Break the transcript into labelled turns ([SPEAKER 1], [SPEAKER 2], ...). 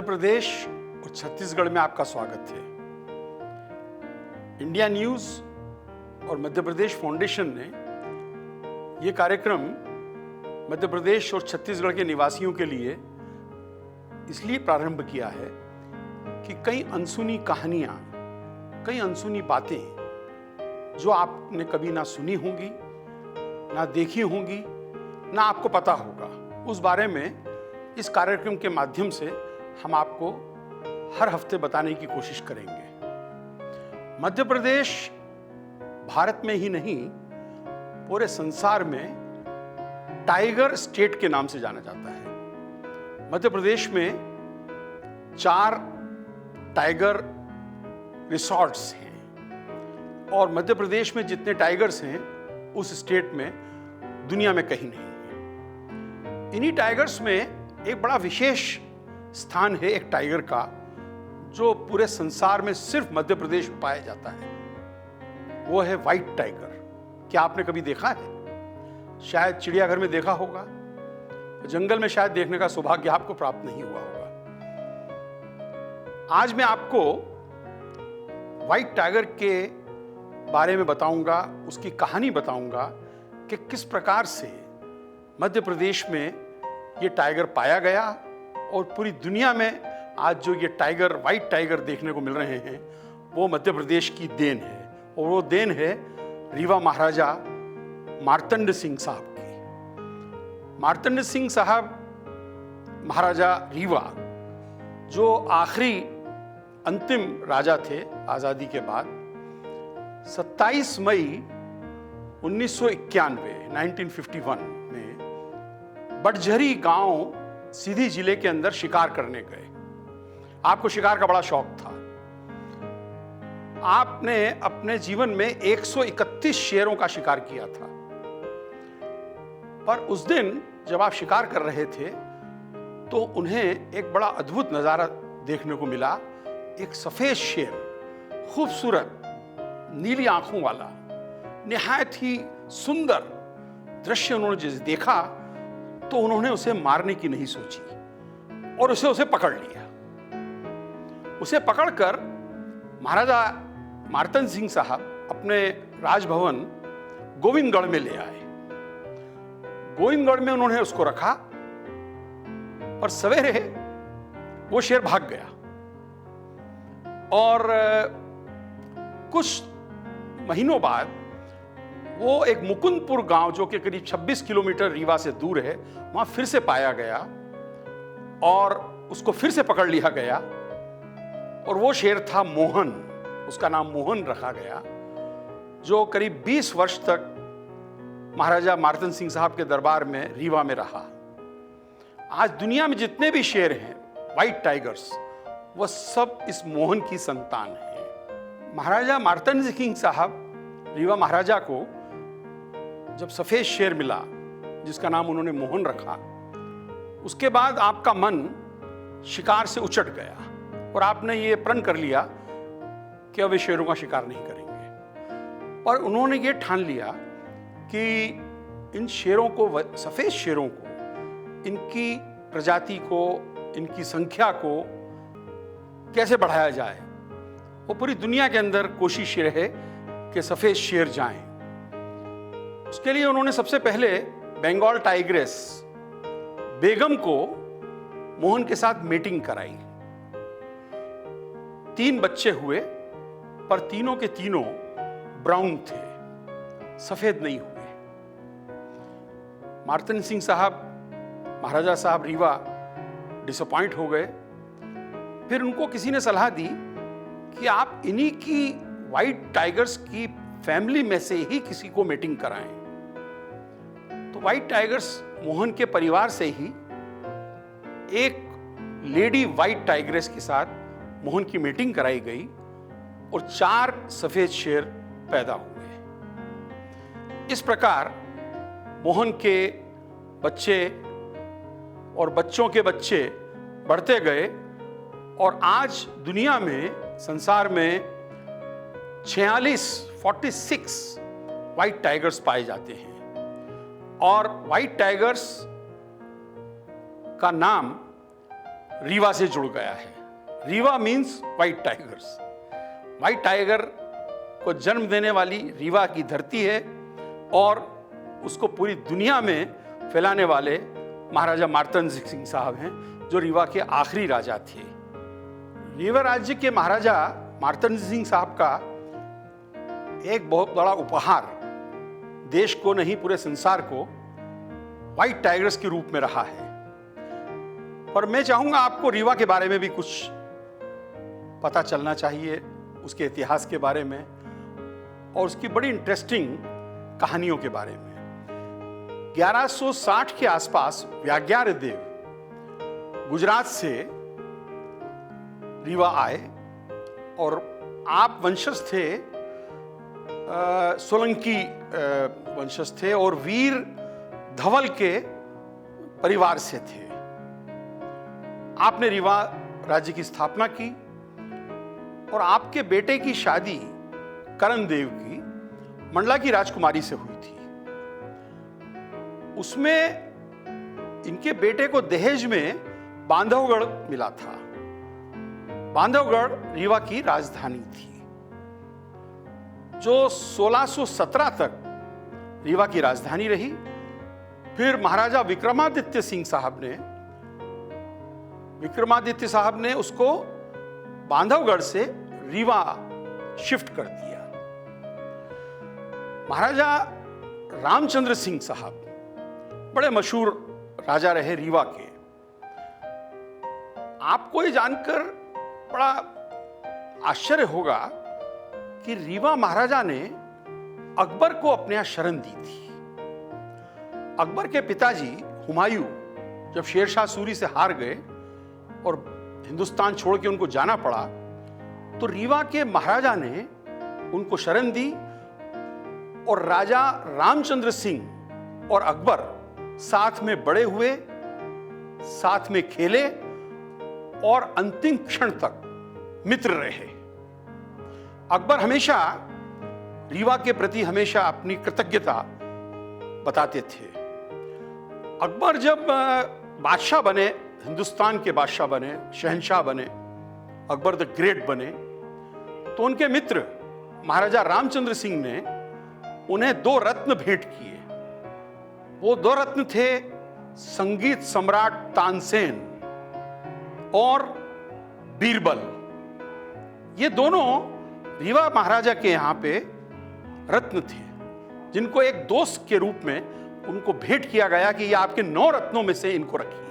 [SPEAKER 1] मध्य प्रदेश और छत्तीसगढ़ में आपका स्वागत है। इंडिया न्यूज और मध्य प्रदेश फाउंडेशन ने ये कार्यक्रम मध्य प्रदेश और छत्तीसगढ़ के निवासियों के लिए इसलिए प्रारंभ किया है कि कई अनसुनी कहानियां, कई अनसुनी बातें जो आपने कभी ना सुनी होंगी, ना देखी होंगी, ना आपको पता होगा, उस बारे में इस कार्यक्रम के माध्यम से हम आपको हर हफ्ते बताने की कोशिश करेंगे। मध्य प्रदेश भारत में ही नहीं, पूरे संसार में टाइगर स्टेट के नाम से जाना जाता है। मध्य प्रदेश में 4 टाइगर रिसॉर्ट्स हैं और मध्य प्रदेश में जितने टाइगर्स हैं उस स्टेट में दुनिया में कहीं नहीं है। इन्हीं टाइगर्स में एक बड़ा विशेष स्थान है एक टाइगर का, जो पूरे संसार में सिर्फ मध्य प्रदेश में पाया जाता है। वो है व्हाइट टाइगर। क्या आपने कभी देखा है? शायद चिड़ियाघर में देखा होगा, जंगल में शायद देखने का सौभाग्य आपको प्राप्त नहीं हुआ होगा। आज मैं आपको व्हाइट टाइगर के बारे में बताऊंगा, उसकी कहानी बताऊंगा कि किस प्रकार से मध्य प्रदेश में ये टाइगर पाया गया और पूरी दुनिया में आज जो ये टाइगर, व्हाइट टाइगर देखने को मिल रहे हैं, वो मध्य प्रदेश की देन है। और वो देन है रीवा महाराजा मार्तंड सिंह साहब की। मार्तंड सिंह साहब महाराजा रीवा, जो आखिरी अंतिम राजा थे आजादी के बाद, 27 मई 1951 में बटझरी गांव सीधी जिले के अंदर शिकार करने गए। आपको शिकार का बड़ा शौक था। आपने अपने जीवन में 131 शेरों का शिकार किया था। पर उस दिन जब आप शिकार कर रहे थे तो उन्हें एक बड़ा अद्भुत नजारा देखने को मिला। एक सफेद शेर, खूबसूरत नीली आंखों वाला, निहायत ही सुंदर दृश्य उन्होंने जैसे देखा तो उन्होंने उसे मारने की नहीं सोची और उसे पकड़ लिया। उसे पकड़कर महाराजा मार्तंड सिंह साहब अपने राजभवन गोविंदगढ़ में ले आए। गोविंदगढ़ में उन्होंने उसको रखा और सवेरे वो शेर भाग गया और कुछ महीनों बाद वो एक मुकुंदपुर गांव, जो कि करीब 26 किलोमीटर रीवा से दूर है, वहां फिर से पाया गया और उसको फिर से पकड़ लिया गया। और वो शेर था मोहन, उसका नाम मोहन रखा गया, जो करीब 20 वर्ष तक महाराजा मार्तंड सिंह साहब के दरबार में रीवा में रहा। आज दुनिया में जितने भी शेर हैं, व्हाइट टाइगर्स, वो सब इस मोहन की संतान है। महाराजा मार्तंड सिंह साहब रीवा महाराजा को जब सफेद शेर मिला, जिसका नाम उन्होंने मोहन रखा, उसके बाद आपका मन शिकार से उचट गया और आपने ये प्रण कर लिया कि अब वे शेरों का शिकार नहीं करेंगे। और उन्होंने ये ठान लिया कि इन शेरों को, सफेद शेरों को, इनकी प्रजाति को, इनकी संख्या को कैसे बढ़ाया जाए। वो पूरी दुनिया के अंदर कोशिश रहे कि सफेद शेर जाएं। उसके लिए उन्होंने सबसे पहले बंगाल टाइग्रेस बेगम को मोहन के साथ मीटिंग कराई। 3 बच्चे हुए, पर तीनों के तीनों ब्राउन थे, सफेद नहीं हुए। मार्तंड सिंह साहब, महाराजा साहब रीवा डिसअपॉइंट हो गए। फिर उनको किसी ने सलाह दी कि आप इन्हीं की व्हाइट टाइगर्स की फैमिली में से ही किसी को मीटिंग कराएं। तो व्हाइट टाइगर्स मोहन के परिवार से ही एक लेडी व्हाइट टाइग्रेस के साथ मोहन की मीटिंग कराई गई और 4 सफेद शेर पैदा हुए। इस प्रकार मोहन के बच्चे और बच्चों के बच्चे बढ़ते गए और आज दुनिया में, संसार में 46 व्हाइट टाइगर्स पाए जाते हैं। और व्हाइट टाइगर्स का नाम रीवा से जुड़ गया है। Rewa means white tigers. White tiger को जन्म देने वाली रीवा की धरती है और उसको पूरी दुनिया में फैलाने वाले महाराजा मार्तंड सिंह साहब हैं, जो रीवा के आखिरी राजा थे। रीवा राज्य के महाराजा मार्तंड सिंह साहब का एक बहुत बड़ा उपहार देश को नहीं पूरे संसार को व्हाइट टाइगर्स के रूप में रहा है। पर मैं चाहूंगा आपको रीवा के बारे में भी कुछ पता चलना चाहिए, उसके इतिहास के बारे में और उसकी बड़ी इंटरेस्टिंग कहानियों के बारे में। 1160 के आसपास व्याग्यार देव गुजरात से रीवा आए और आप वंशज थे, सोलंकी वंशज थे और वीर धवल के परिवार से थे। आपने रीवा राज्य की स्थापना की और आपके बेटे की शादी करण देव की मंडला की राजकुमारी से हुई थी। उसमें इनके बेटे को दहेज में बांधवगढ़ मिला था। बांधवगढ़ रीवा की राजधानी थी, जो 1617 तक रीवा की राजधानी रही। फिर महाराजा विक्रमादित्य साहब ने उसको बांधवगढ़ से रीवा शिफ्ट कर दिया। महाराजा रामचंद्र सिंह साहब बड़े मशहूर राजा रहे रीवा के। आपको ये जानकर बड़ा आश्चर्य होगा कि रीवा महाराजा ने अकबर को अपने यहां शरण दी थी। अकबर के पिताजी हुमायूं जब शेरशाह सूरी से हार गए और हिंदुस्तान छोड़ के उनको जाना पड़ा, तो रीवा के महाराजा ने उनको शरण दी और राजा रामचंद्र सिंह और अकबर साथ में बड़े हुए, साथ में खेले और अंतिम क्षण तक मित्र रहे। अकबर हमेशा रीवा के प्रति हमेशा अपनी कृतज्ञता बताते थे। अकबर जब बादशाह बने, हिंदुस्तान के बादशाह बने, शहंशाह बने, अकबर द ग्रेट बने, तो उनके मित्र महाराजा रामचंद्र सिंह ने उन्हें 2 रत्न भेंट किए। वो 2 रत्न थे संगीत सम्राट तानसेन और बीरबल। ये दोनों रीवा महाराजा के यहां पे रत्न थे, जिनको एक दोस्त के रूप में उनको भेंट किया गया कि ये आपके 9 रत्नों में से इनको रखिए।